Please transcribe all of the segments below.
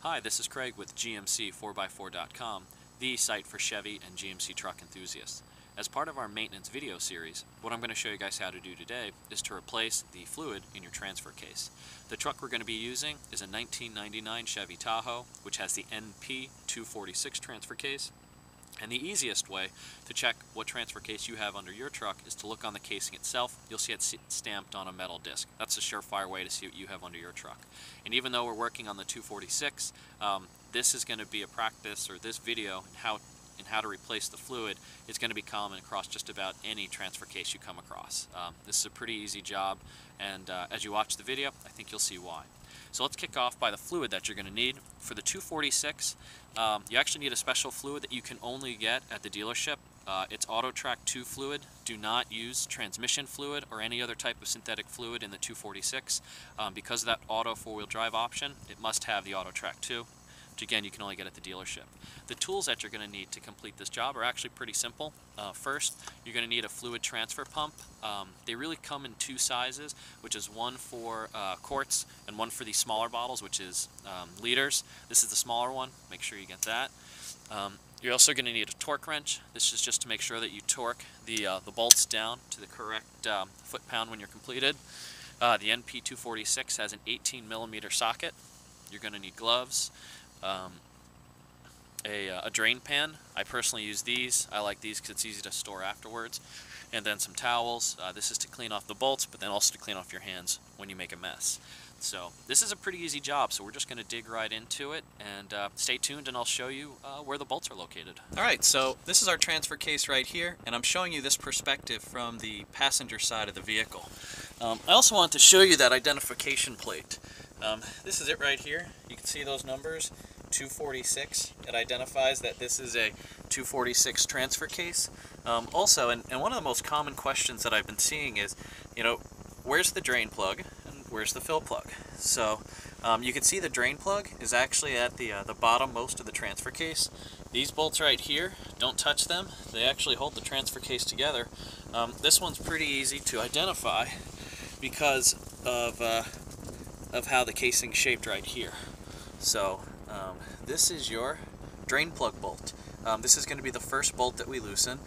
Hi, this is Craig with GMC4x4.com, the site for Chevy and GMC truck enthusiasts. As part of our maintenance video series, what I'm going to show you guys how to do today is to replace the fluid in your transfer case. The truck we're going to be using is a 1999 Chevy Tahoe, which has the NP246 transfer case. And the easiest way to check what transfer case you have under your truck is to look on the casing itself. You'll see it stamped on a metal disc. That's a surefire way to see what you have under your truck. And even though we're working on the 246, this is going to be a practice, or this video in how to replace the fluid is going to be common across just about any transfer case you come across. This is a pretty easy job, and as you watch the video, I think you'll see why. So let's kick off by the fluid that you're going to need. For the 246, you actually need a special fluid that you can only get at the dealership. It's AutoTrack 2 fluid. Do not use transmission fluid or any other type of synthetic fluid in the 246. Because of that auto four-wheel drive option, it must have the AutoTrack 2, which again you can only get at the dealership. The tools that you're going to need to complete this job are actually pretty simple. First, you're going to need a fluid transfer pump. They really come in two sizes, which is one for quarts and one for the smaller bottles, which is liters. This is the smaller one. Make sure you get that. You're also going to need a torque wrench. This is just to make sure that you torque the bolts down to the correct foot-pound when you're completed. The NP246 has an 18mm socket. You're going to need gloves. A drain pan. I personally use these. I like these because it's easy to store afterwards. And then some towels. This is to clean off the bolts, but then also to clean off your hands when you make a mess. So this is a pretty easy job, so we're just going to dig right into it, and stay tuned and I'll show you where the bolts are located. Alright, so this is our transfer case right here, and I'm showing you this perspective from the passenger side of the vehicle. I also want to show you that identification plate. This is it right here. You can see those numbers. 246. It identifies that this is a 246 transfer case. Also, and one of the most common questions that I've been seeing is, where's the drain plug and where's the fill plug? So you can see the drain plug is actually at the bottom most of the transfer case. These bolts right here, don't touch them. They actually hold the transfer case together. This one's pretty easy to identify because of how the casing's shaped right here. So this is your drain plug bolt. This is going to be the first bolt that we loosen.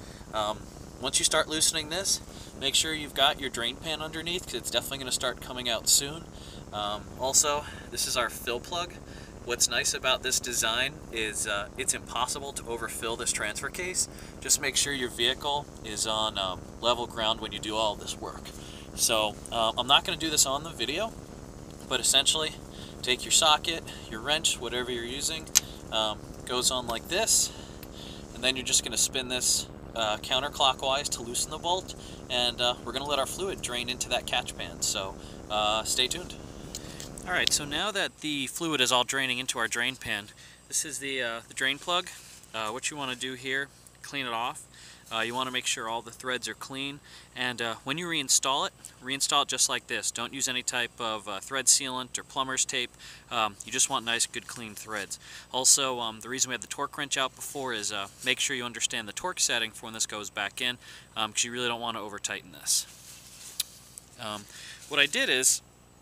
Once you start loosening this, make sure you've got your drain pan underneath, because it's definitely going to start coming out soon. Also, this is our fill plug. What's nice about this design is it's impossible to overfill this transfer case. Just make sure your vehicle is on level ground when you do all this work. So I'm not going to do this on the video, but essentially take your socket, your wrench, whatever you're using, goes on like this, and then you're just going to spin this counterclockwise to loosen the bolt, and we're going to let our fluid drain into that catch pan, so stay tuned. Alright, so now that the fluid is all draining into our drain pan, this is the drain plug. What you want to do here, clean it off. You want to make sure all the threads are clean, and when you reinstall it just like this. Don't use any type of thread sealant or plumber's tape. You just want nice, good, clean threads. Also, the reason we had the torque wrench out before is make sure you understand the torque setting for when this goes back in, because you really don't want to over-tighten this. What I did is,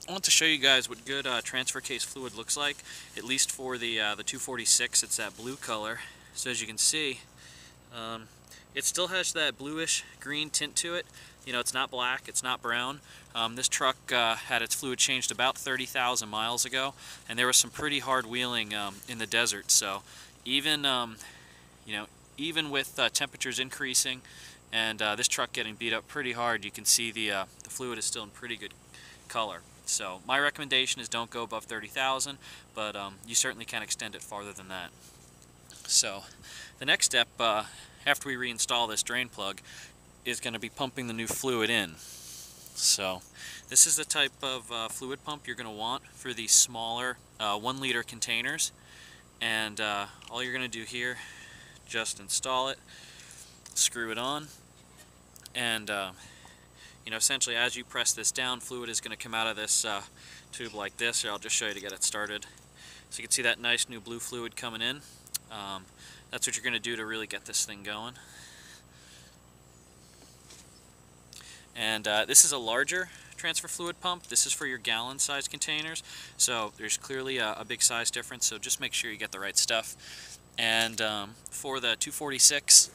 I want to show you guys what good transfer case fluid looks like, at least for the 246. It's that blue color. So as you can see, it still has that bluish green tint to it. It's not black, it's not brown. This truck had its fluid changed about 30,000 miles ago, and there was some pretty hard wheeling in the desert. So even even with temperatures increasing and this truck getting beat up pretty hard, you can see the fluid is still in pretty good color. So my recommendation is don't go above 30,000, but you certainly can extend it farther than that. So the next step, after we reinstall this drain plug, is going to be pumping the new fluid in. So this is the type of fluid pump you're going to want for these smaller 1 liter containers, and all you're going to do here, just install it, screw it on, and essentially as you press this down, fluid is going to come out of this tube like this. Here, I'll just show you to get it started. So you can see that nice new blue fluid coming in. That's what you're going to do to really get this thing going. And this is a larger transfer fluid pump. This is for your gallon size containers, so there's clearly a big size difference, so just make sure you get the right stuff. And for the 246,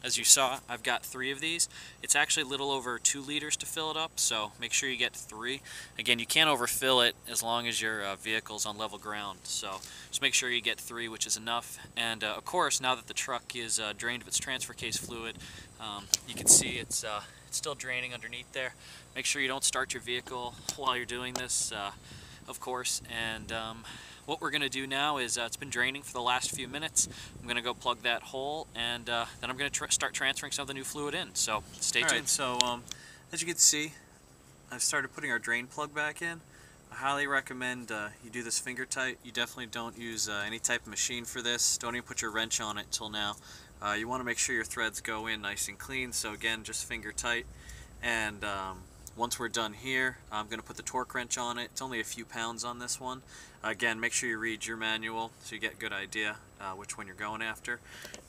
as you saw, I've got 3 of these. It's actually a little over 2 liters to fill it up, so make sure you get 3. Again, you can't overfill it as long as your vehicle's on level ground, so just make sure you get 3, which is enough. And of course, now that the truck is drained of its transfer case fluid, you can see it's still draining underneath there. Make sure you don't start your vehicle while you're doing this, of course. And what we're going to do now is, it's been draining for the last few minutes. I'm going to go plug that hole, and then I'm going to start transferring some of the new fluid in. So stay tuned. Alright, so as you can see, I've started putting our drain plug back in. I highly recommend you do this finger tight. You definitely don't use any type of machine for this. Don't even put your wrench on it till now. You want to make sure your threads go in nice and clean, so again, just finger tight. And once we're done here, I'm going to put the torque wrench on it. It's only a few pounds on this one. Again, make sure you read your manual so you get a good idea which one you're going after.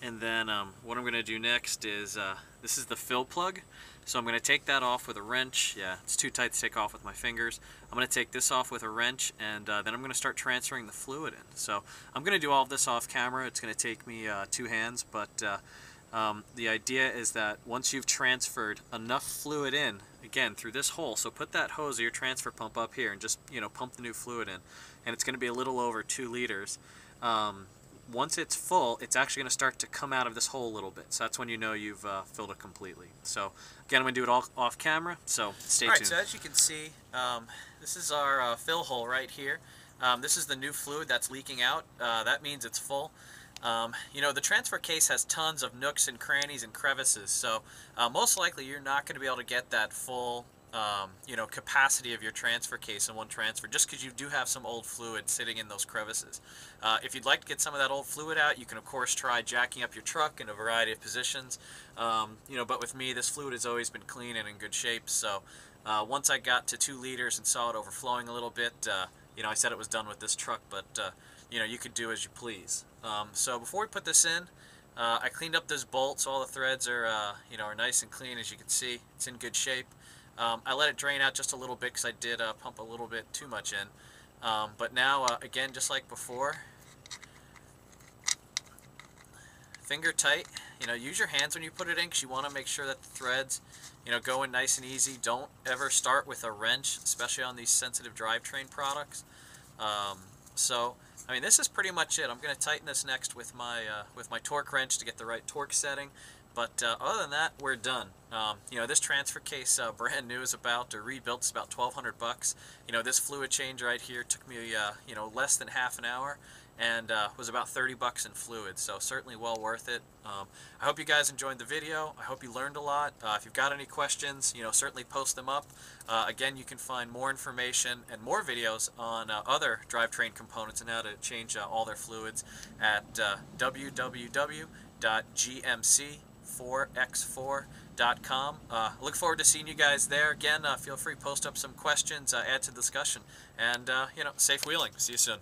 And then what I'm going to do next is, this is the fill plug. So I'm going to take that off with a wrench. Yeah, it's too tight to take off with my fingers. I'm going to take this off with a wrench, and then I'm going to start transferring the fluid in. So I'm going to do all of this off camera. It's going to take me 2 hands, but the idea is that once you've transferred enough fluid in, again, through this hole, so put that hose of your transfer pump up here and just, pump the new fluid in. And it's going to be a little over 2 liters. Once it's full, it's actually going to start to come out of this hole a little bit. So that's when you know you've filled it completely. So again, I'm going to do it all off camera, so stay tuned. Alright, so as you can see, this is our fill hole right here. This is the new fluid that's leaking out. That means it's full. The transfer case has tons of nooks and crannies and crevices, so most likely you're not going to be able to get that full capacity of your transfer case in one transfer, just because you do have some old fluid sitting in those crevices. If you'd like to get some of that old fluid out, you can of course try jacking up your truck in a variety of positions. But with me, this fluid has always been clean and in good shape, so once I got to 2 liters and saw it overflowing a little bit, I said it was done with this truck, but you could do as you please. So before we put this in, I cleaned up this bolt, so all the threads are are nice and clean. As you can see, it's in good shape. I let it drain out just a little bit because I did pump a little bit too much in. But now, again, just like before, finger tight. Use your hands when you put it in, because you want to make sure that the threads, go in nice and easy. Don't ever start with a wrench, especially on these sensitive drivetrain products. This is pretty much it. I'm going to tighten this next with my torque wrench to get the right torque setting. But other than that, we're done. This transfer case, brand new, is about, or rebuilt, is about $1,200. This fluid change right here took me, less than half an hour, and was about $30 in fluid. So certainly well worth it. I hope you guys enjoyed the video. I hope you learned a lot. If you've got any questions, certainly post them up. Again, you can find more information and more videos on other drivetrain components and how to change all their fluids at www.gmc4x4.com. Look forward to seeing you guys there. Again, feel free to post up some questions, add to the discussion, and safe wheeling. See you soon.